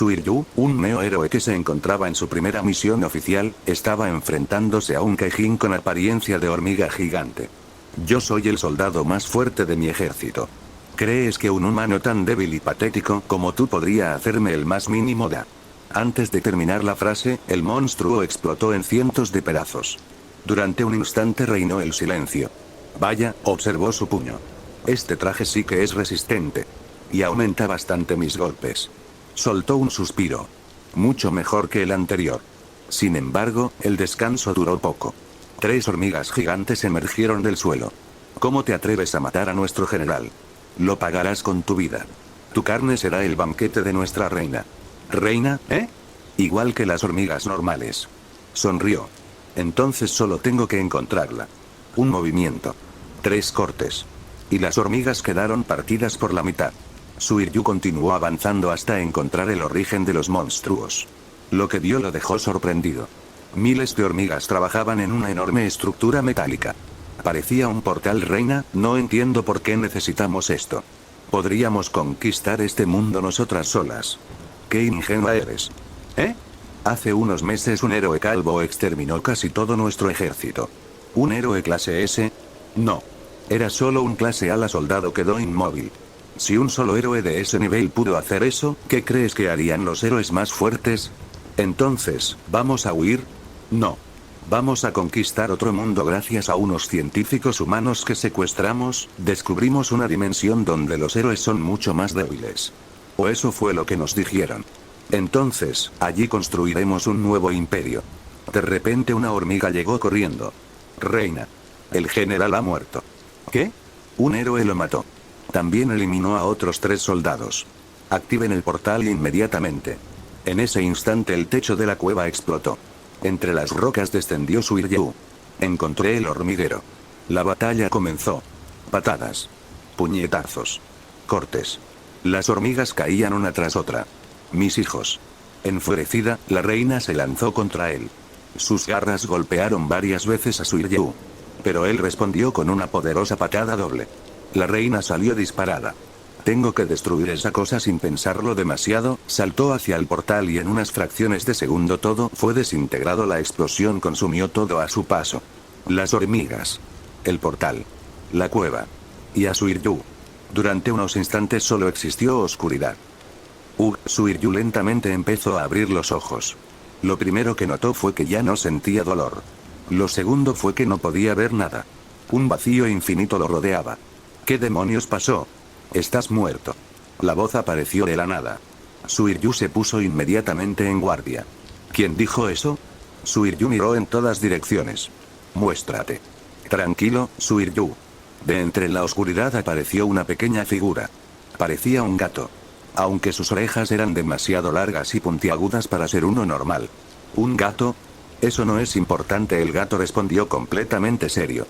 Suiryu, un neo-héroe que se encontraba en su primera misión oficial, estaba enfrentándose a un Kaijin con apariencia de hormiga gigante. Yo soy el soldado más fuerte de mi ejército. ¿Crees que un humano tan débil y patético como tú podría hacerme el más mínimo daño? Antes de terminar la frase, el monstruo explotó en cientos de pedazos. Durante un instante reinó el silencio. Vaya, observó su puño. Este traje sí que es resistente. Y aumenta bastante mis golpes. Soltó un suspiro. Mucho mejor que el anterior. Sin embargo, el descanso duró poco. 3 hormigas gigantes emergieron del suelo. ¿Cómo te atreves a matar a nuestro general? Lo pagarás con tu vida. Tu carne será el banquete de nuestra reina. ¿Reina, eh? Igual que las hormigas normales. Sonrió. Entonces solo tengo que encontrarla. Un movimiento. 3 cortes. Y las hormigas quedaron partidas por la mitad. Suiryu continuó avanzando hasta encontrar el origen de los monstruos. Lo que vio lo dejó sorprendido. Miles de hormigas trabajaban en una enorme estructura metálica. Parecía un portal. Reina, no entiendo por qué necesitamos esto. Podríamos conquistar este mundo nosotras solas. ¡Qué ingenua eres! ¿Eh? Hace unos meses un héroe calvo exterminó casi todo nuestro ejército. ¿Un héroe clase S? No. Era solo un clase ala soldado. Quedó inmóvil. Si un solo héroe de ese nivel pudo hacer eso, ¿qué crees que harían los héroes más fuertes? Entonces, ¿vamos a huir? No. Vamos a conquistar otro mundo. Gracias a unos científicos humanos que secuestramos, descubrimos una dimensión donde los héroes son mucho más débiles. O eso fue lo que nos dijeron. Entonces, allí construiremos un nuevo imperio. De repente una hormiga llegó corriendo. Reina. El general ha muerto. ¿Qué? Un héroe lo mató. También eliminó a otros 3 soldados. Activen el portal inmediatamente. En ese instante el techo de la cueva explotó. Entre las rocas descendió Suiryu. Encontré el hormiguero. La batalla comenzó. Patadas. Puñetazos. Cortes. Las hormigas caían una tras otra. Mis hijos. Enfurecida, la reina se lanzó contra él. Sus garras golpearon varias veces a Suiryu. Pero él respondió con una poderosa patada doble. La reina salió disparada. Tengo que destruir esa cosa sin pensarlo demasiado. Saltó hacia el portal y en unas fracciones de segundo todo fue desintegrado. La explosión consumió todo a su paso. Las hormigas. El portal. La cueva. Y a Suiryu. Durante unos instantes solo existió oscuridad. Suiryu lentamente empezó a abrir los ojos. Lo primero que notó fue que ya no sentía dolor. Lo segundo fue que no podía ver nada. Un vacío infinito lo rodeaba. ¿Qué demonios pasó? Estás muerto. La voz apareció de la nada. Suiryu se puso inmediatamente en guardia. ¿Quién dijo eso? Suiryu miró en todas direcciones. Muéstrate. Tranquilo, Suiryu. De entre la oscuridad apareció una pequeña figura. Parecía un gato. Aunque sus orejas eran demasiado largas y puntiagudas para ser uno normal. ¿Un gato? Eso no es importante. El gato respondió completamente serio.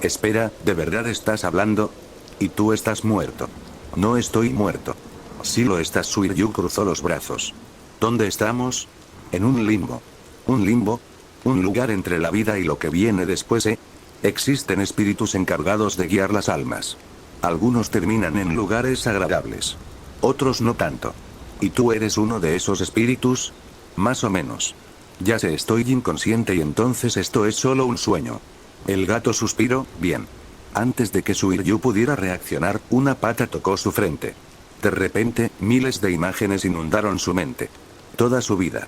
Espera, ¿de verdad estás hablando? Y tú estás muerto. No estoy muerto. Sí lo estás. Suiryu cruzó los brazos. ¿Dónde estamos? En un limbo. ¿Un limbo? Un lugar entre la vida y lo que viene después, ¿eh? Existen espíritus encargados de guiar las almas. Algunos terminan en lugares agradables. Otros no tanto. ¿Y tú eres uno de esos espíritus? Más o menos. Ya sé, estoy inconsciente y entonces esto es solo un sueño. El gato suspiró. Bien. Antes de que Suiryu pudiera reaccionar, una pata tocó su frente. De repente, miles de imágenes inundaron su mente. Toda su vida.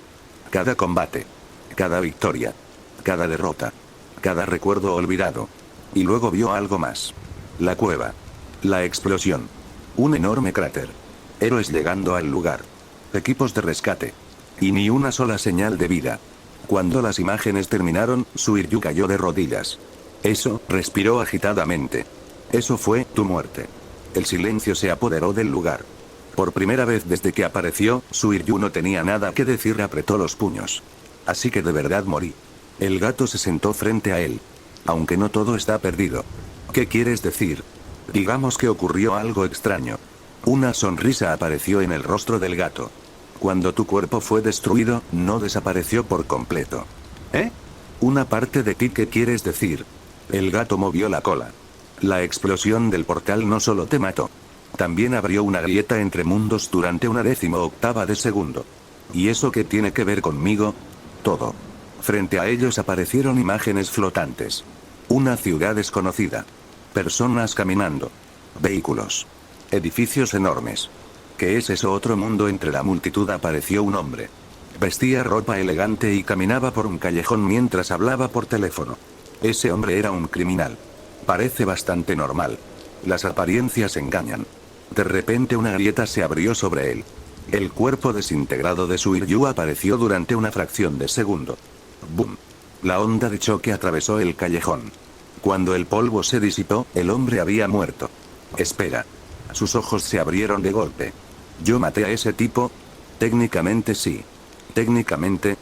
Cada combate. Cada victoria. Cada derrota. Cada recuerdo olvidado. Y luego vio algo más. La cueva. La explosión. Un enorme cráter. Héroes llegando al lugar. Equipos de rescate. Y ni una sola señal de vida. Cuando las imágenes terminaron, Suiryu cayó de rodillas. Eso, respiró agitadamente. Eso fue tu muerte. El silencio se apoderó del lugar. Por primera vez desde que apareció, Suiryu no tenía nada que decir. Apretó los puños. Así que de verdad morí. El gato se sentó frente a él. Aunque no todo está perdido. ¿Qué quieres decir? Digamos que ocurrió algo extraño. Una sonrisa apareció en el rostro del gato. Cuando tu cuerpo fue destruido, no desapareció por completo. ¿Eh? Una parte de ti. ¿Qué quieres decir? El gato movió la cola. La explosión del portal no solo te mató. También abrió una grieta entre mundos durante 1/18 de segundo. ¿Y eso qué tiene que ver conmigo? Todo. Frente a ellos aparecieron imágenes flotantes. Una ciudad desconocida. Personas caminando. Vehículos. Edificios enormes. ¿Qué es eso? Otro mundo. Entre la multitud apareció un hombre. Vestía ropa elegante y caminaba por un callejón mientras hablaba por teléfono. Ese hombre era un criminal. Parece bastante normal. Las apariencias engañan. De repente una grieta se abrió sobre él. El cuerpo desintegrado de Suiryu apareció durante una fracción de segundo. ¡Bum! La onda de choque atravesó el callejón. Cuando el polvo se disipó, el hombre había muerto. Espera. Sus ojos se abrieron de golpe. ¿Yo maté a ese tipo? Técnicamente sí. Técnicamente,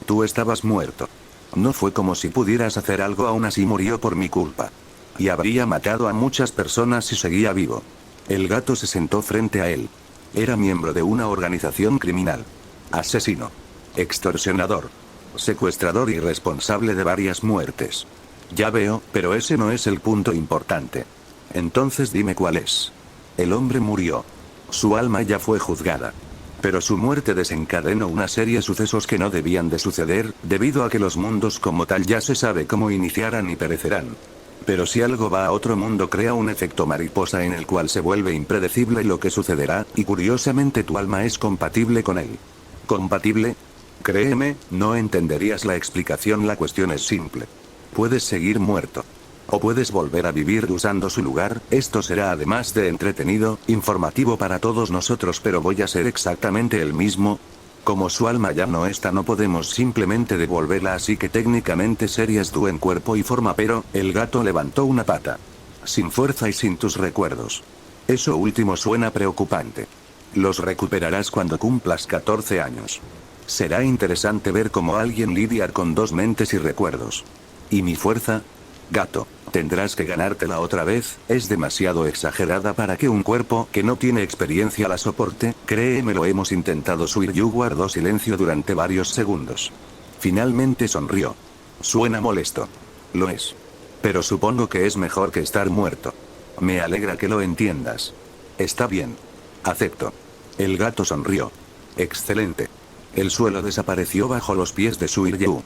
tú estabas muerto. No fue como si pudieras hacer algo, aún así murió por mi culpa. Y habría matado a muchas personas si seguía vivo. El gato se sentó frente a él. Era miembro de una organización criminal. Asesino. Extorsionador. Secuestrador y responsable de varias muertes. Ya veo, pero ese no es el punto importante. Entonces dime cuál es. El hombre murió. Su alma ya fue juzgada. Pero su muerte desencadenó una serie de sucesos que no debían de suceder, debido a que los mundos como tal ya se sabe cómo iniciarán y perecerán. Pero si algo va a otro mundo crea un efecto mariposa en el cual se vuelve impredecible lo que sucederá, y curiosamente tu alma es compatible con él. ¿Compatible? Créeme, no entenderías la explicación, la cuestión es simple. Puedes seguir muerto. O puedes volver a vivir usando su lugar. Esto será además de entretenido, informativo para todos nosotros, pero voy a ser exactamente el mismo. Como su alma ya no está, no podemos simplemente devolverla, así que técnicamente serías tú en cuerpo y forma, pero el gato levantó una pata. Sin fuerza y sin tus recuerdos. Eso último suena preocupante. Los recuperarás cuando cumplas 14 años. Será interesante ver cómo alguien lidia con dos mentes y recuerdos. ¿Y mi fuerza? Gato, tendrás que ganártela otra vez, es demasiado exagerada para que un cuerpo que no tiene experiencia la soporte, créeme, lo hemos intentado. Suiryu guardó silencio durante varios segundos. Finalmente sonrió. Suena molesto. Lo es. Pero supongo que es mejor que estar muerto. Me alegra que lo entiendas. Está bien. Acepto. El gato sonrió. Excelente. El suelo desapareció bajo los pies de Suiryu.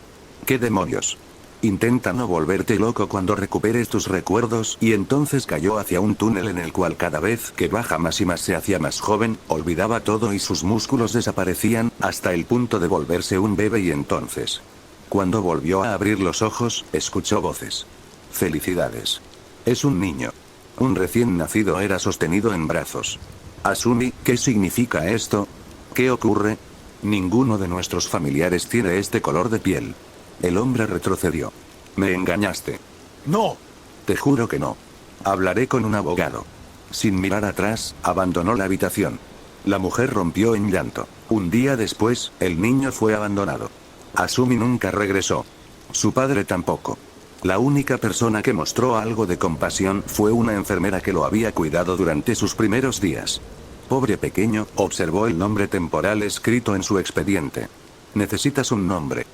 ¿Qué demonios? Intenta no volverte loco cuando recuperes tus recuerdos, y entonces cayó hacia un túnel en el cual cada vez que baja más y más se hacía más joven, olvidaba todo y sus músculos desaparecían, hasta el punto de volverse un bebé, y entonces, cuando volvió a abrir los ojos, escuchó voces. Felicidades. Es un niño. Un recién nacido era sostenido en brazos. Asumi, ¿qué significa esto? ¿Qué ocurre? Ninguno de nuestros familiares tiene este color de piel. El hombre retrocedió. Me engañaste. No. Te juro que no. Hablaré con un abogado. Sin mirar atrás, abandonó la habitación. La mujer rompió en llanto. Un día después, el niño fue abandonado. Asumi nunca regresó. Su padre tampoco. La única persona que mostró algo de compasión fue una enfermera que lo había cuidado durante sus primeros días. Pobre pequeño, observó el nombre temporal escrito en su expediente. Necesitas un nombre.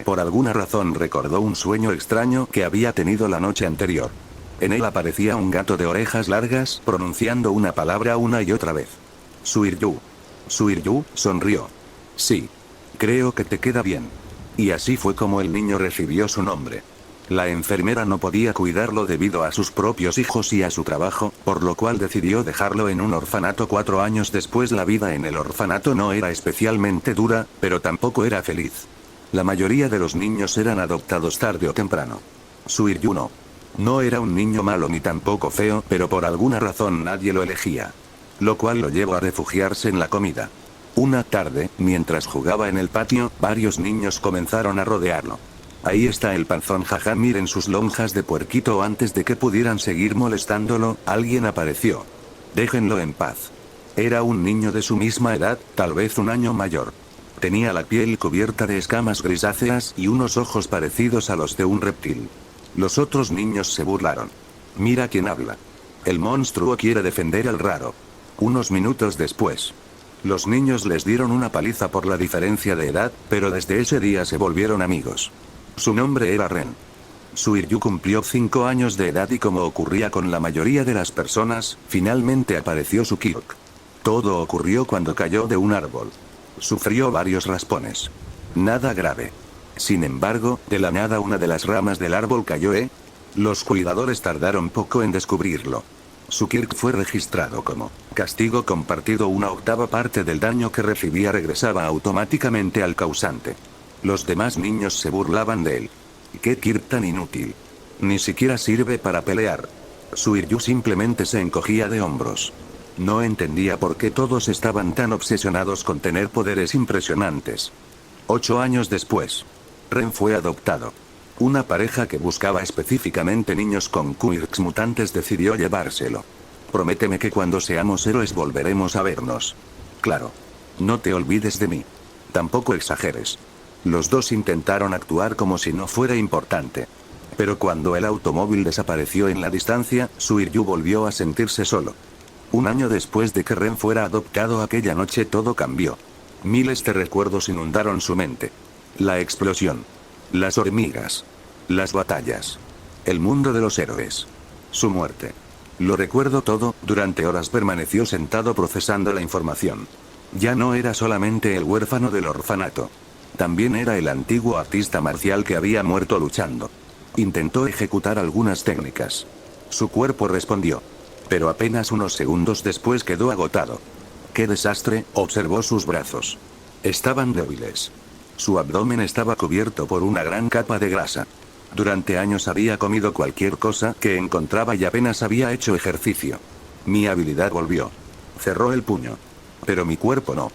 Por alguna razón recordó un sueño extraño que había tenido la noche anterior. En él aparecía un gato de orejas largas pronunciando una palabra una y otra vez. Suiryu. Suiryu sonrió. Sí. Creo que te queda bien. Y así fue como el niño recibió su nombre. La enfermera no podía cuidarlo debido a sus propios hijos y a su trabajo, por lo cual decidió dejarlo en un orfanato 4 años después. La vida en el orfanato no era especialmente dura, pero tampoco era feliz. La mayoría de los niños eran adoptados tarde o temprano. Suiryu no. No era un niño malo ni tampoco feo, pero por alguna razón nadie lo elegía. Lo cual lo llevó a refugiarse en la comida. Una tarde, mientras jugaba en el patio, varios niños comenzaron a rodearlo. Ahí está el panzón, jaja, miren sus lonjas de puerquito. Antes de que pudieran seguir molestándolo, alguien apareció. Déjenlo en paz. Era un niño de su misma edad, tal vez un año mayor. Tenía la piel cubierta de escamas grisáceas y unos ojos parecidos a los de un reptil. Los otros niños se burlaron. Mira quién habla. El monstruo quiere defender al raro. Unos minutos después, los niños les dieron una paliza por la diferencia de edad, pero desde ese día se volvieron amigos. Su nombre era Ren. Suiryu cumplió 5 años de edad y como ocurría con la mayoría de las personas, finalmente apareció Sukirk. Todo ocurrió cuando cayó de un árbol. Sufrió varios raspones. Nada grave. Sin embargo, de la nada una de las ramas del árbol cayó. Los cuidadores tardaron poco en descubrirlo. Sukirk fue registrado como castigo compartido. Una octava parte del daño que recibía regresaba automáticamente al causante. Los demás niños se burlaban de él. ¡Qué Kirk tan inútil! Ni siquiera sirve para pelear. Suiryu simplemente se encogía de hombros. No entendía por qué todos estaban tan obsesionados con tener poderes impresionantes. 8 años después, Ren fue adoptado. Una pareja que buscaba específicamente niños con quirks mutantes decidió llevárselo. Prométeme que cuando seamos héroes volveremos a vernos. Claro. No te olvides de mí. Tampoco exageres. Los dos intentaron actuar como si no fuera importante. Pero cuando el automóvil desapareció en la distancia, Suiryu volvió a sentirse solo. Un año después de que Ren fuera adoptado, aquella noche todo cambió. Miles de recuerdos inundaron su mente. La explosión. Las hormigas. Las batallas. El mundo de los héroes. Su muerte. Lo recuerdo todo. Durante horas permaneció sentado procesando la información. Ya no era solamente el huérfano del orfanato. También era el antiguo artista marcial que había muerto luchando. Intentó ejecutar algunas técnicas. Su cuerpo respondió. Pero apenas unos segundos después quedó agotado. ¡Qué desastre! Observó sus brazos. Estaban débiles. Su abdomen estaba cubierto por una gran capa de grasa. Durante años había comido cualquier cosa que encontraba y apenas había hecho ejercicio. Mi habilidad volvió. Cerró el puño. Pero mi cuerpo no.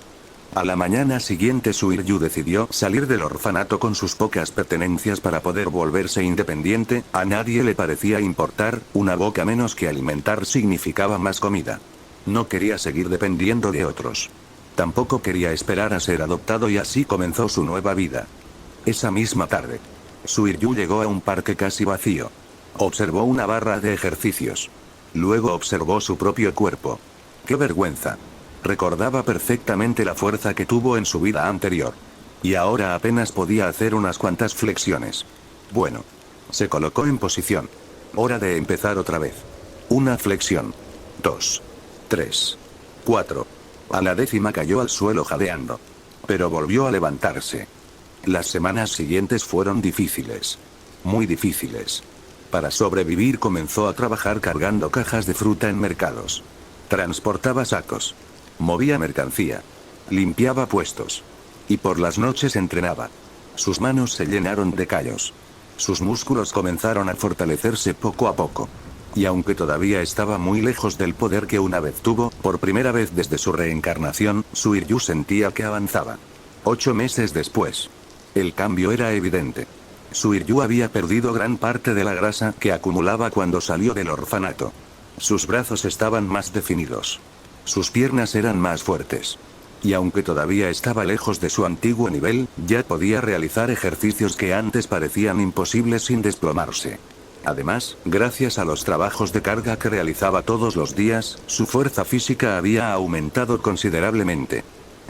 A la mañana siguiente Suiryu decidió salir del orfanato con sus pocas pertenencias para poder volverse independiente. A nadie le parecía importar, una boca menos que alimentar significaba más comida. No quería seguir dependiendo de otros. Tampoco quería esperar a ser adoptado y así comenzó su nueva vida. Esa misma tarde, Suiryu llegó a un parque casi vacío. Observó una barra de ejercicios. Luego observó su propio cuerpo. ¡Qué vergüenza! Recordaba perfectamente la fuerza que tuvo en su vida anterior. Y ahora apenas podía hacer unas cuantas flexiones. Bueno. Se colocó en posición. Hora de empezar otra vez. Una flexión. 2. 3. 4. A la 10ª cayó al suelo jadeando. Pero volvió a levantarse. Las semanas siguientes fueron difíciles. Muy difíciles. Para sobrevivir comenzó a trabajar cargando cajas de fruta en mercados. Transportaba sacos. Movía mercancía. Limpiaba puestos. Y por las noches entrenaba. Sus manos se llenaron de callos. Sus músculos comenzaron a fortalecerse poco a poco. Y aunque todavía estaba muy lejos del poder que una vez tuvo, por primera vez desde su reencarnación, Suiryu sentía que avanzaba. 8 meses después. El cambio era evidente. Suiryu había perdido gran parte de la grasa que acumulaba cuando salió del orfanato. Sus brazos estaban más definidos. Sus piernas eran más fuertes. Y aunque todavía estaba lejos de su antiguo nivel, ya podía realizar ejercicios que antes parecían imposibles sin desplomarse. Además, gracias a los trabajos de carga que realizaba todos los días, su fuerza física había aumentado considerablemente.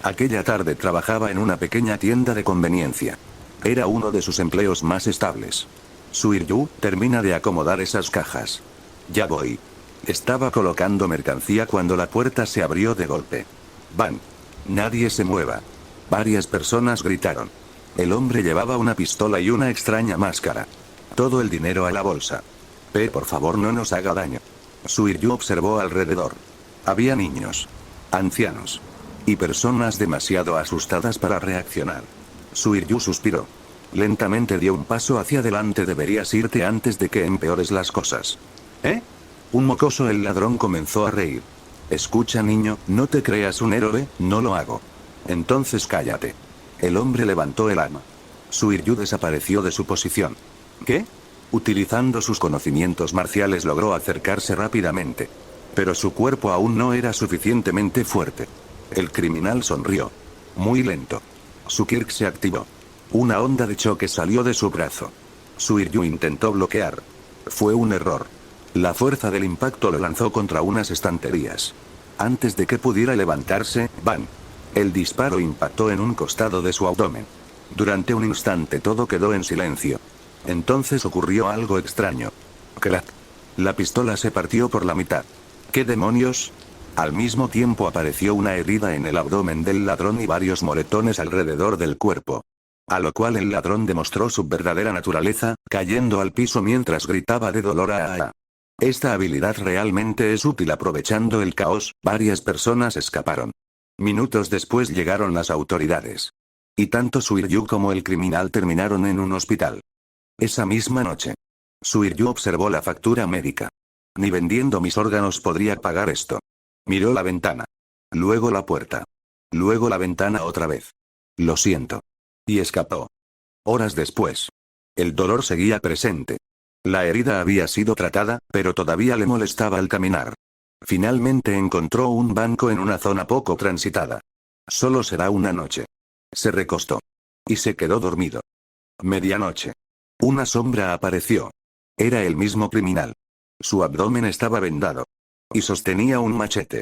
Aquella tarde trabajaba en una pequeña tienda de conveniencia. Era uno de sus empleos más estables. Suiryu, termina de acomodar esas cajas. Ya voy. Estaba colocando mercancía cuando la puerta se abrió de golpe. ¡Van! Nadie se mueva. Varias personas gritaron. El hombre llevaba una pistola y una extraña máscara. Todo el dinero a la bolsa. Por favor, no nos haga daño. Suiryu observó alrededor. Había niños, ancianos y personas demasiado asustadas para reaccionar. Suiryu suspiró. Lentamente dio un paso hacia adelante. Deberías irte antes de que empeores las cosas. ¿Eh? Un mocoso. El ladrón comenzó a reír. Escucha, niño, no te creas un héroe, no lo hago. Entonces cállate. El hombre levantó el arma. Suiryu desapareció de su posición. ¿Qué? Utilizando sus conocimientos marciales logró acercarse rápidamente. Pero su cuerpo aún no era suficientemente fuerte. El criminal sonrió. Muy lento. Su Kirk se activó. Una onda de choque salió de su brazo. Suiryu intentó bloquear. Fue un error. La fuerza del impacto lo lanzó contra unas estanterías. Antes de que pudiera levantarse, ¡bam! El disparo impactó en un costado de su abdomen. Durante un instante todo quedó en silencio. Entonces ocurrió algo extraño. Crack. La pistola se partió por la mitad. ¿Qué demonios? Al mismo tiempo apareció una herida en el abdomen del ladrón y varios moretones alrededor del cuerpo. A lo cual el ladrón demostró su verdadera naturaleza, cayendo al piso mientras gritaba de dolor a. Esta habilidad realmente es útil aprovechando el caos, varias personas escaparon. Minutos después llegaron las autoridades. Y tanto Suiryu como el criminal terminaron en un hospital. Esa misma noche. Suiryu observó la factura médica. Ni vendiendo mis órganos podría pagar esto. Miró la ventana. Luego la puerta. Luego la ventana otra vez. Lo siento. Y escapó. Horas después. El dolor seguía presente. La herida había sido tratada, pero todavía le molestaba al caminar. Finalmente encontró un banco en una zona poco transitada. Solo será una noche. Se recostó. Y se quedó dormido. Medianoche. Una sombra apareció. Era el mismo criminal. Su abdomen estaba vendado. Y sostenía un machete.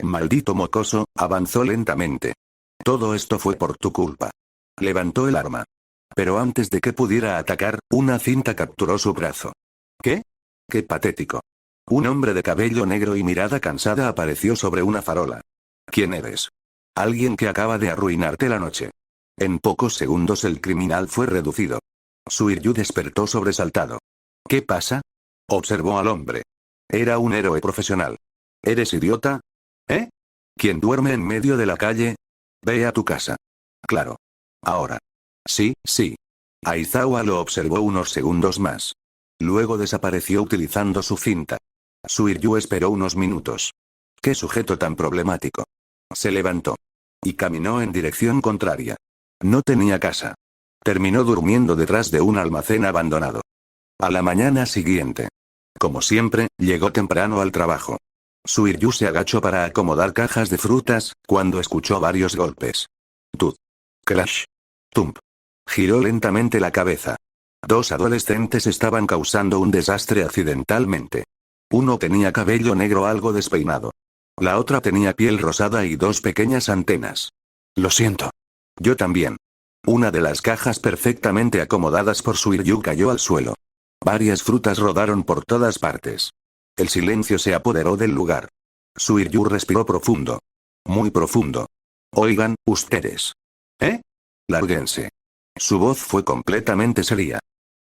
Maldito mocoso, avanzó lentamente. Todo esto fue por tu culpa. Levantó el arma. Pero antes de que pudiera atacar, una cinta capturó su brazo. ¿Qué? ¡Qué patético! Un hombre de cabello negro y mirada cansada apareció sobre una farola. ¿Quién eres? Alguien que acaba de arruinarte la noche. En pocos segundos el criminal fue reducido. Suiryu despertó sobresaltado. ¿Qué pasa? Observó al hombre. Era un héroe profesional. ¿Eres idiota? ¿Eh? ¿Quién duerme en medio de la calle? Ve a tu casa. Claro. Ahora. Sí, sí. Aizawa lo observó unos segundos más. Luego desapareció utilizando su cinta. Suiryu esperó unos minutos. ¡Qué sujeto tan problemático! Se levantó. Y caminó en dirección contraria. No tenía casa. Terminó durmiendo detrás de un almacén abandonado. A la mañana siguiente. Como siempre, llegó temprano al trabajo. Suiryu se agachó para acomodar cajas de frutas, cuando escuchó varios golpes. Tud. Crash. Tump. Giró lentamente la cabeza. Dos adolescentes estaban causando un desastre accidentalmente. Uno tenía cabello negro algo despeinado. La otra tenía piel rosada y dos pequeñas antenas. Lo siento. Yo también. Una de las cajas perfectamente acomodadas por Suiryu cayó al suelo. Varias frutas rodaron por todas partes. El silencio se apoderó del lugar. Suiryu respiró profundo. Muy profundo. Oigan, ustedes. ¿Eh? Lárguense. Su voz fue completamente seria.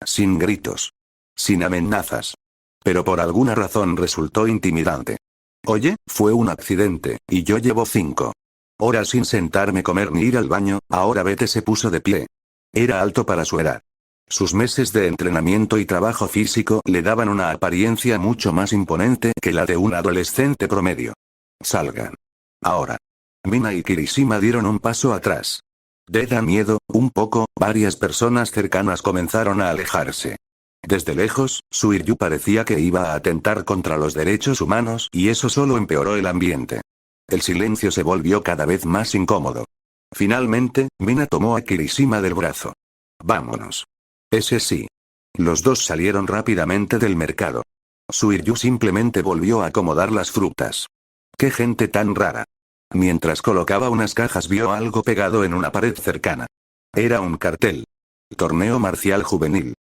Sin gritos. Sin amenazas. Pero por alguna razón resultó intimidante. Oye, fue un accidente, y yo llevo 5 horas sin sentarme, comer ni ir al baño. Ahora vete. Se puso de pie. Era alto para su edad. Sus meses de entrenamiento y trabajo físico le daban una apariencia mucho más imponente que la de un adolescente promedio. Salgan. Ahora. Mina y Kirishima dieron un paso atrás. Da miedo, un poco, varias personas cercanas comenzaron a alejarse. Desde lejos, Suiryu parecía que iba a atentar contra los derechos humanos y eso solo empeoró el ambiente. El silencio se volvió cada vez más incómodo. Finalmente, Mina tomó a Kirishima del brazo. Vámonos. Ese sí. Los dos salieron rápidamente del mercado. Suiryu simplemente volvió a acomodar las frutas. ¡Qué gente tan rara! Mientras colocaba unas cajas vio algo pegado en una pared cercana. Era un cartel. Torneo marcial juvenil.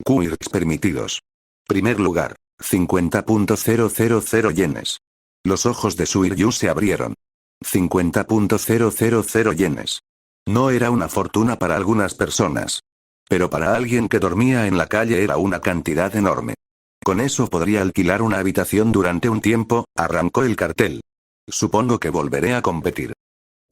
Quirks permitidos. Primer lugar, 50.000 yenes. Los ojos de Suiryu se abrieron. 50.000 yenes. No era una fortuna para algunas personas. Pero para alguien que dormía en la calle era una cantidad enorme. Con eso podría alquilar una habitación durante un tiempo. Arrancó el cartel. Supongo que volveré a competir.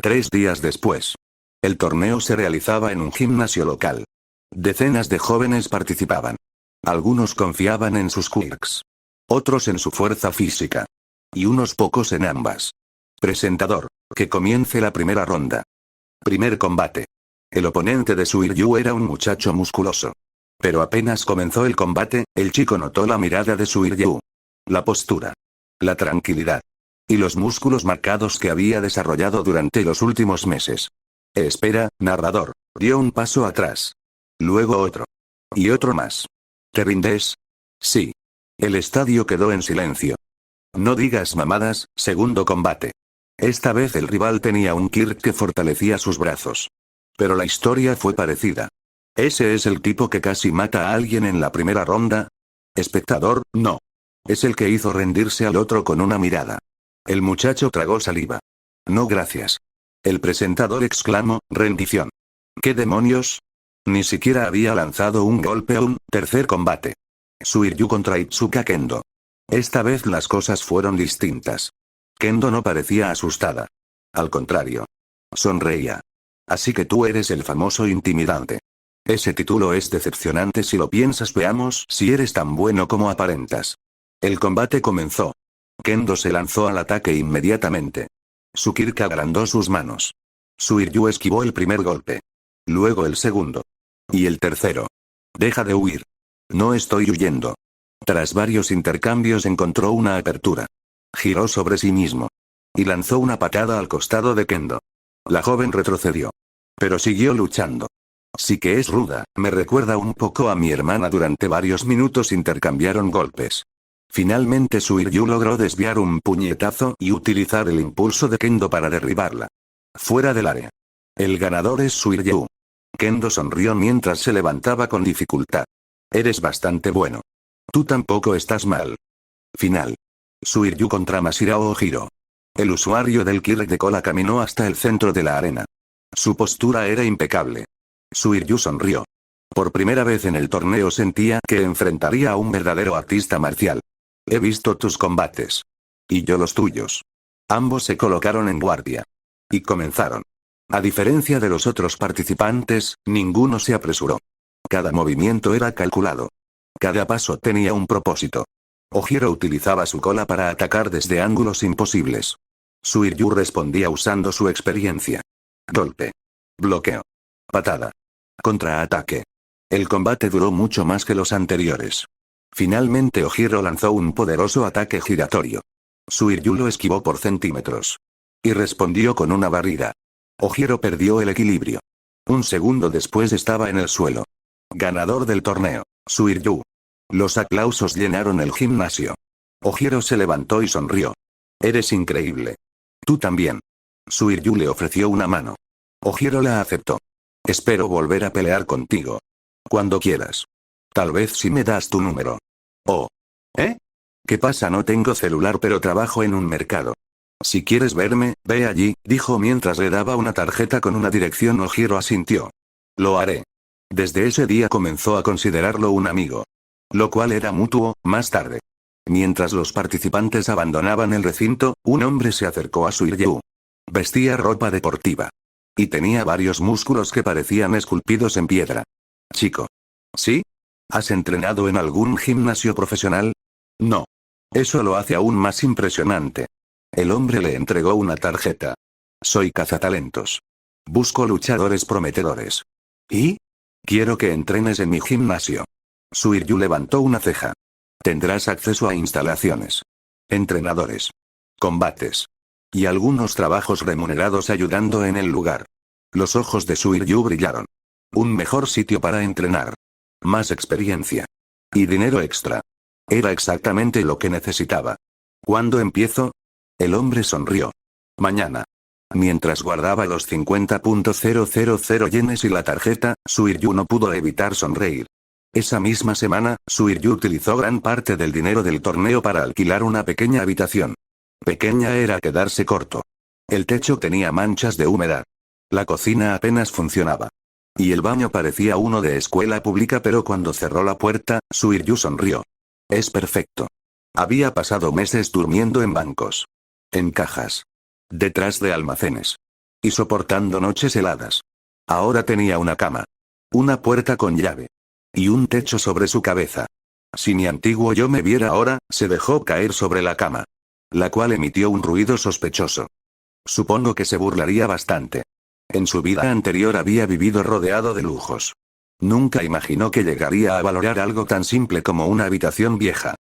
3 días después. El torneo se realizaba en un gimnasio local. Decenas de jóvenes participaban. Algunos confiaban en sus quirks. Otros en su fuerza física. Y unos pocos en ambas. Presentador. Que comience la primera ronda. Primer combate. El oponente de Suiryu era un muchacho musculoso. Pero apenas comenzó el combate, el chico notó la mirada de Suiryu. La postura. La tranquilidad. Y los músculos marcados que había desarrollado durante los últimos meses. Espera, narrador. Dio un paso atrás. Luego otro. Y otro más. ¿Te rindes? Sí. El estadio quedó en silencio. No digas mamadas. Segundo combate. Esta vez el rival tenía un Kirk que fortalecía sus brazos. Pero la historia fue parecida. ¿Ese es el tipo que casi mata a alguien en la primera ronda? Espectador, no. Es el que hizo rendirse al otro con una mirada. El muchacho tragó saliva. No, gracias. El presentador exclamó, rendición. ¿Qué demonios? Ni siquiera había lanzado un golpe a un tercer combate. Suiryu contra Itsuka Kendo. Esta vez las cosas fueron distintas. Kendo no parecía asustada. Al contrario. Sonreía. Así que tú eres el famoso intimidante. Ese título es decepcionante si lo piensas. Veamos si eres tan bueno como aparentas. El combate comenzó. Kendo se lanzó al ataque inmediatamente. Sukirka agrandó sus manos. Suiryu esquivó el primer golpe. Luego el segundo. Y el tercero. Deja de huir. No estoy huyendo. Tras varios intercambios encontró una apertura. Giró sobre sí mismo. Y lanzó una patada al costado de Kendo. La joven retrocedió. Pero siguió luchando. Sí que es ruda, me recuerda un poco a mi hermana. Durante varios minutos intercambiaron golpes. Finalmente Suiryu logró desviar un puñetazo y utilizar el impulso de Kendo para derribarla. Fuera del área. El ganador es Suiryu. Kendo sonrió mientras se levantaba con dificultad. Eres bastante bueno. Tú tampoco estás mal. Final. Suiryu contra Masahiro Ojiro. El usuario del Kirk de cola caminó hasta el centro de la arena. Su postura era impecable. Suiryu sonrió. Por primera vez en el torneo sentía que enfrentaría a un verdadero artista marcial. He visto tus combates. Y yo los tuyos. Ambos se colocaron en guardia. Y comenzaron. A diferencia de los otros participantes, ninguno se apresuró. Cada movimiento era calculado. Cada paso tenía un propósito. Ojiro utilizaba su cola para atacar desde ángulos imposibles. Suiryu respondía usando su experiencia. Golpe. Bloqueo. Patada. Contraataque. El combate duró mucho más que los anteriores. Finalmente Ojiro lanzó un poderoso ataque giratorio. Suiryu lo esquivó por centímetros. Y respondió con una barrida. Ojiro perdió el equilibrio. Un segundo después estaba en el suelo. Ganador del torneo, Suiryu. Los aplausos llenaron el gimnasio. Ojiro se levantó y sonrió. Eres increíble. Tú también. Suiryu le ofreció una mano. Ojiro la aceptó. Espero volver a pelear contigo. Cuando quieras. Tal vez si me das tu número. Oh. ¿Eh? ¿Qué pasa? No tengo celular pero trabajo en un mercado. Si quieres verme, ve allí, dijo mientras le daba una tarjeta con una dirección. Ojiro asintió. Lo haré. Desde ese día comenzó a considerarlo un amigo. Lo cual era mutuo, más tarde. Mientras los participantes abandonaban el recinto, un hombre se acercó a Suiryu. Vestía ropa deportiva. Y tenía varios músculos que parecían esculpidos en piedra. Chico. ¿Sí? ¿Has entrenado en algún gimnasio profesional? No. Eso lo hace aún más impresionante. El hombre le entregó una tarjeta. Soy cazatalentos. Busco luchadores prometedores. ¿Y? Quiero que entrenes en mi gimnasio. Suiryu levantó una ceja. Tendrás acceso a instalaciones. Entrenadores. Combates. Y algunos trabajos remunerados ayudando en el lugar. Los ojos de Suiryu brillaron. Un mejor sitio para entrenar. Más experiencia. Y dinero extra. Era exactamente lo que necesitaba. ¿Cuándo empiezo? El hombre sonrió. Mañana. Mientras guardaba los 50.000 yenes y la tarjeta, Suiryu no pudo evitar sonreír. Esa misma semana, Suiryu utilizó gran parte del dinero del torneo para alquilar una pequeña habitación. Pequeña era quedarse corto. El techo tenía manchas de humedad. La cocina apenas funcionaba. Y el baño parecía uno de escuela pública, pero cuando cerró la puerta, Suiryu sonrió. Es perfecto. Había pasado meses durmiendo en bancos. En cajas. Detrás de almacenes. Y soportando noches heladas. Ahora tenía una cama. Una puerta con llave. Y un techo sobre su cabeza. Si mi antiguo yo me viera ahora, se dejó caer sobre la cama. La cual emitió un ruido sospechoso. Supongo que se burlaría bastante. En su vida anterior había vivido rodeado de lujos. Nunca imaginó que llegaría a valorar algo tan simple como una habitación vieja.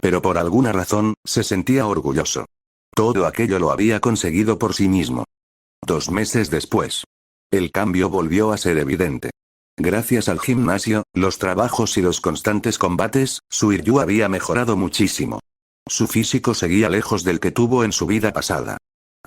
Pero por alguna razón, se sentía orgulloso. Todo aquello lo había conseguido por sí mismo. 2 meses después. El cambio volvió a ser evidente. Gracias al gimnasio, los trabajos y los constantes combates, Suiryu había mejorado muchísimo. Su físico seguía lejos del que tuvo en su vida pasada.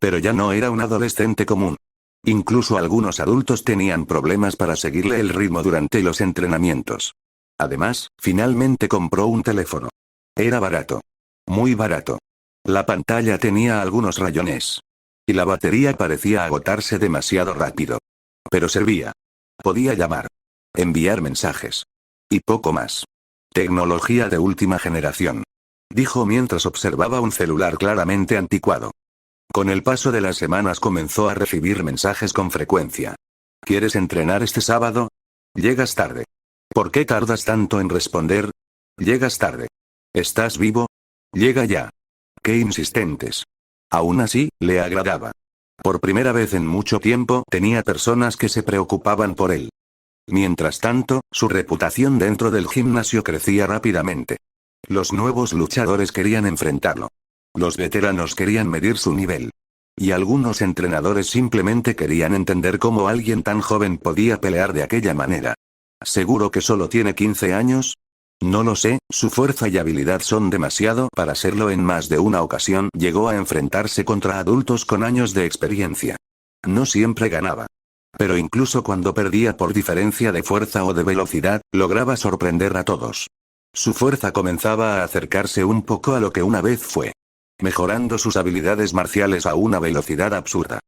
Pero ya no era un adolescente común. Incluso algunos adultos tenían problemas para seguirle el ritmo durante los entrenamientos. Además, finalmente compró un teléfono. Era barato. Muy barato. La pantalla tenía algunos rayones. Y la batería parecía agotarse demasiado rápido. Pero servía. Podía llamar. Enviar mensajes. Y poco más. Tecnología de última generación. Dijo mientras observaba un celular claramente anticuado. Con el paso de las semanas comenzó a recibir mensajes con frecuencia. ¿Quieres entrenar este sábado? Llegas tarde. ¿Por qué tardas tanto en responder? Llegas tarde. ¿Estás vivo? Llega ya. Qué insistentes. Aún así, le agradaba. Por primera vez en mucho tiempo tenía personas que se preocupaban por él. Mientras tanto, su reputación dentro del gimnasio crecía rápidamente. Los nuevos luchadores querían enfrentarlo. Los veteranos querían medir su nivel. Y algunos entrenadores simplemente querían entender cómo alguien tan joven podía pelear de aquella manera. ¿Seguro que solo tiene 15 años? No lo sé, su fuerza y habilidad son demasiado para serlo. En más de una ocasión llegó a enfrentarse contra adultos con años de experiencia. No siempre ganaba. Pero incluso cuando perdía por diferencia de fuerza o de velocidad, lograba sorprender a todos. Su fuerza comenzaba a acercarse un poco a lo que una vez fue. Mejorando sus habilidades marciales a una velocidad absurda.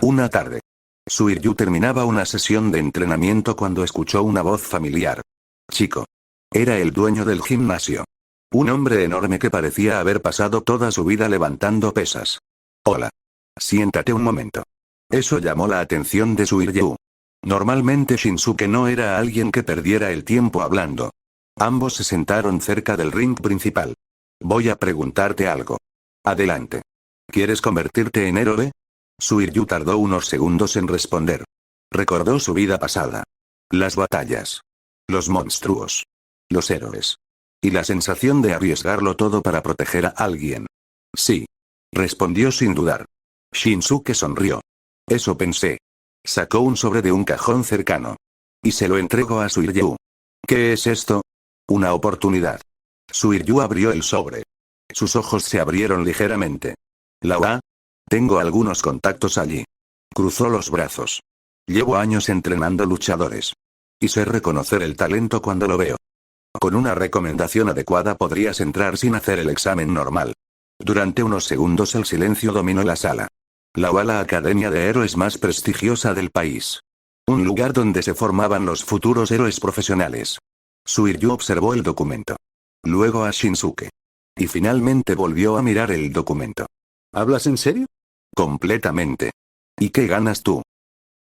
Una tarde. Suiryu terminaba una sesión de entrenamiento cuando escuchó una voz familiar. Chico. Era el dueño del gimnasio. Un hombre enorme que parecía haber pasado toda su vida levantando pesas. Hola. Siéntate un momento. Eso llamó la atención de Suiryu. Normalmente Shinsuke no era alguien que perdiera el tiempo hablando. Ambos se sentaron cerca del ring principal. Voy a preguntarte algo. Adelante. ¿Quieres convertirte en héroe? Suiryu tardó unos segundos en responder. Recordó su vida pasada. Las batallas. Los monstruos. Los héroes. Y la sensación de arriesgarlo todo para proteger a alguien. Sí. Respondió sin dudar. Shinsuke sonrió. Eso pensé. Sacó un sobre de un cajón cercano. Y se lo entregó a Suiryu. ¿Qué es esto? Una oportunidad. Suiryu abrió el sobre. Sus ojos se abrieron ligeramente. ¿La? Tengo algunos contactos allí. Cruzó los brazos. Llevo años entrenando luchadores. Y sé reconocer el talento cuando lo veo. Con una recomendación adecuada podrías entrar sin hacer el examen normal. Durante unos segundos el silencio dominó la sala. La academia de héroes más prestigiosa del país. Un lugar donde se formaban los futuros héroes profesionales. Suiryu observó el documento. Luego a Shinsuke. Y finalmente volvió a mirar el documento. ¿Hablas en serio? Completamente. ¿Y qué ganas tú?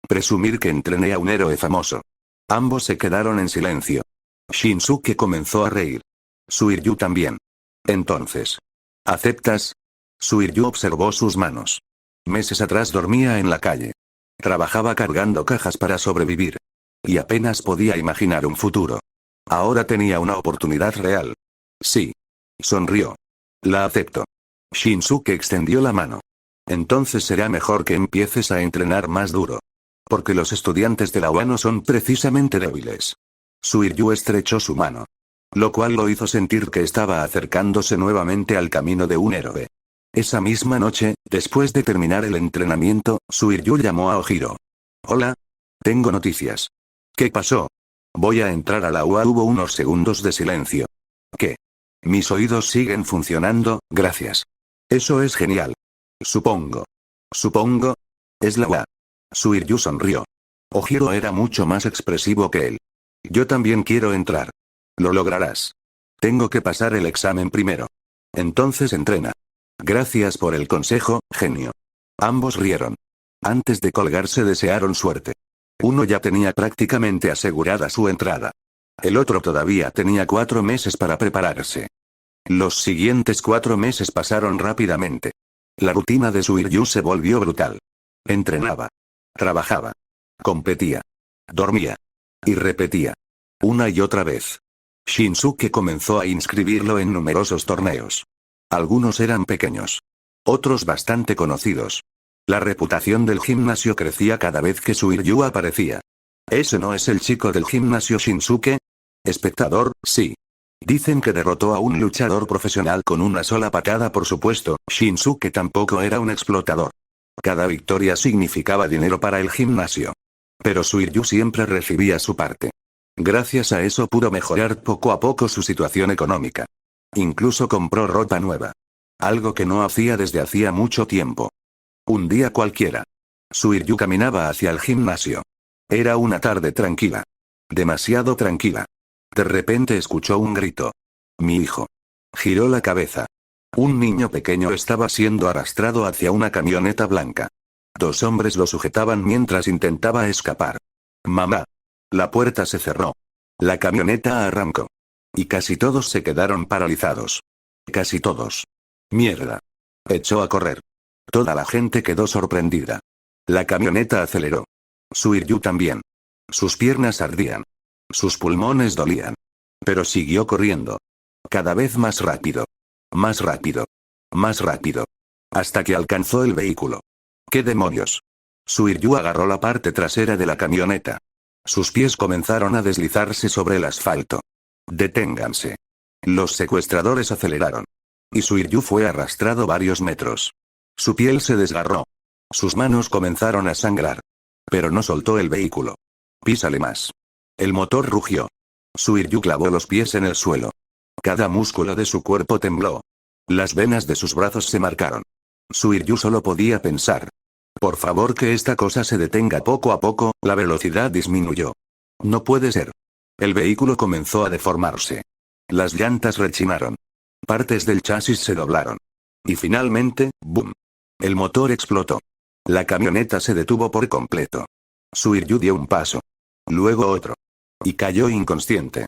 Presumir que entrené a un héroe famoso. Ambos se quedaron en silencio. Shinsuke comenzó a reír. Suiryu también. Entonces. ¿Aceptas? Suiryu observó sus manos. Meses atrás dormía en la calle. Trabajaba cargando cajas para sobrevivir. Y apenas podía imaginar un futuro. Ahora tenía una oportunidad real. Sí. Sonrió. La acepto. Shinsuke extendió la mano. Entonces será mejor que empieces a entrenar más duro. Porque los estudiantes de la UA son precisamente débiles. Suiryu estrechó su mano. Lo cual lo hizo sentir que estaba acercándose nuevamente al camino de un héroe. Esa misma noche, después de terminar el entrenamiento, Suiryu llamó a Ojiro. Hola. Tengo noticias. ¿Qué pasó? Voy a entrar a la UA. Hubo unos segundos de silencio. ¿Qué? Mis oídos siguen funcionando, gracias. Eso es genial. Supongo. Supongo. Es la UA. Suiryu sonrió. Ojiro era mucho más expresivo que él. Yo también quiero entrar. Lo lograrás. Tengo que pasar el examen primero. Entonces entrena. Gracias por el consejo, genio. Ambos rieron. Antes de colgarse desearon suerte. Uno ya tenía prácticamente asegurada su entrada. El otro todavía tenía 4 meses para prepararse. Los siguientes 4 meses pasaron rápidamente. La rutina de Suiryu se volvió brutal. Entrenaba. Trabajaba. Competía. Dormía. Y repetía. Una y otra vez. Shinsuke comenzó a inscribirlo en numerosos torneos. Algunos eran pequeños. Otros bastante conocidos. La reputación del gimnasio crecía cada vez que Suiryu aparecía. ¿Ese no es el chico del gimnasio Shinsuke? Espectador, sí. Dicen que derrotó a un luchador profesional con una sola patada. Por supuesto, Shinsuke tampoco era un explotador. Cada victoria significaba dinero para el gimnasio. Pero Suiryu siempre recibía su parte. Gracias a eso pudo mejorar poco a poco su situación económica. Incluso compró ropa nueva. Algo que no hacía desde hacía mucho tiempo. Un día cualquiera. Suiryu caminaba hacia el gimnasio. Era una tarde tranquila. Demasiado tranquila. De repente escuchó un grito. Mi hijo. Giró la cabeza. Un niño pequeño estaba siendo arrastrado hacia una camioneta blanca. Dos hombres lo sujetaban mientras intentaba escapar. Mamá. La puerta se cerró. La camioneta arrancó. Y casi todos se quedaron paralizados. Casi todos. Mierda. Echó a correr. Toda la gente quedó sorprendida. La camioneta aceleró. Suiryu también. Sus piernas ardían. Sus pulmones dolían. Pero siguió corriendo. Cada vez más rápido. Más rápido. Más rápido. Hasta que alcanzó el vehículo. ¿Qué demonios? Suiryu agarró la parte trasera de la camioneta. Sus pies comenzaron a deslizarse sobre el asfalto. Deténganse. Los secuestradores aceleraron. Y Suiryu fue arrastrado varios metros. Su piel se desgarró. Sus manos comenzaron a sangrar. Pero no soltó el vehículo. Písale más. El motor rugió. Suiryu clavó los pies en el suelo. Cada músculo de su cuerpo tembló. Las venas de sus brazos se marcaron. Suiryu solo podía pensar. Por favor que esta cosa se detenga poco a poco, la velocidad disminuyó. No puede ser. El vehículo comenzó a deformarse. Las llantas rechinaron. Partes del chasis se doblaron. Y finalmente, ¡boom! El motor explotó. La camioneta se detuvo por completo. Suiryu dio un paso. Luego otro. Y cayó inconsciente.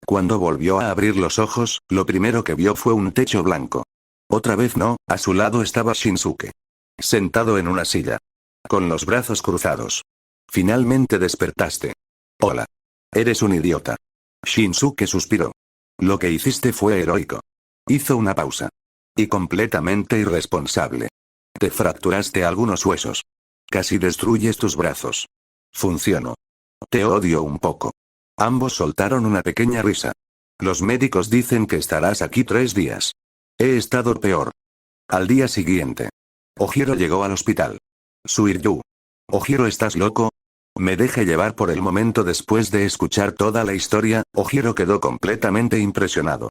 Cuando volvió a abrir los ojos, lo primero que vio fue un techo blanco. Otra vez no, a su lado estaba Shinsuke. Sentado en una silla. Con los brazos cruzados. Finalmente despertaste. Hola. Eres un idiota. Shinsuke suspiró. Lo que hiciste fue heroico. Hizo una pausa. Y completamente irresponsable. Te fracturaste algunos huesos. Casi destruyes tus brazos. Funcionó. Te odio un poco. Ambos soltaron una pequeña risa. Los médicos dicen que estarás aquí 3 días. He estado peor. Al día siguiente. Ojiro llegó al hospital. Suiryu. Ojiro, ¿estás loco? Me dejé llevar por el momento después de escuchar toda la historia, Ojiro quedó completamente impresionado.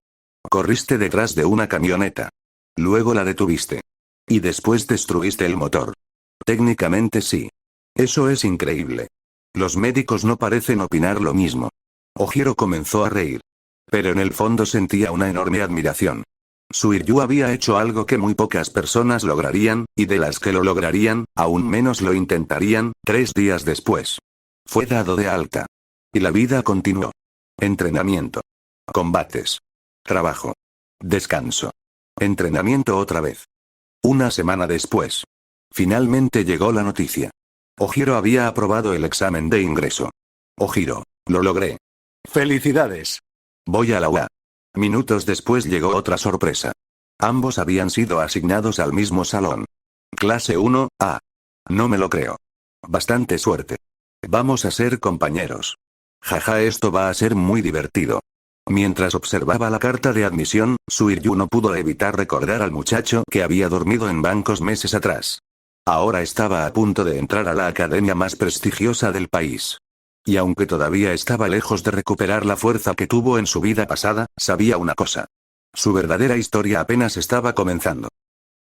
Corriste detrás de una camioneta. Luego la detuviste. Y después destruiste el motor. Técnicamente sí. Eso es increíble. Los médicos no parecen opinar lo mismo. Ojiro comenzó a reír. Pero en el fondo sentía una enorme admiración. Suiryu había hecho algo que muy pocas personas lograrían, y de las que lo lograrían, aún menos lo intentarían, 3 días después. Fue dado de alta. Y la vida continuó. Entrenamiento. Combates. Trabajo. Descanso. Entrenamiento otra vez. Una semana después. Finalmente llegó la noticia. Ojiro había aprobado el examen de ingreso. Ojiro, lo logré. ¡Felicidades! Voy a la UA. Minutos después llegó otra sorpresa. Ambos habían sido asignados al mismo salón. Clase 1A. No me lo creo. Bastante suerte. Vamos a ser compañeros. Jaja, esto va a ser muy divertido. Mientras observaba la carta de admisión, Suiryu no pudo evitar recordar al muchacho que había dormido en bancos meses atrás. Ahora estaba a punto de entrar a la academia más prestigiosa del país. Y aunque todavía estaba lejos de recuperar la fuerza que tuvo en su vida pasada, sabía una cosa. Su verdadera historia apenas estaba comenzando.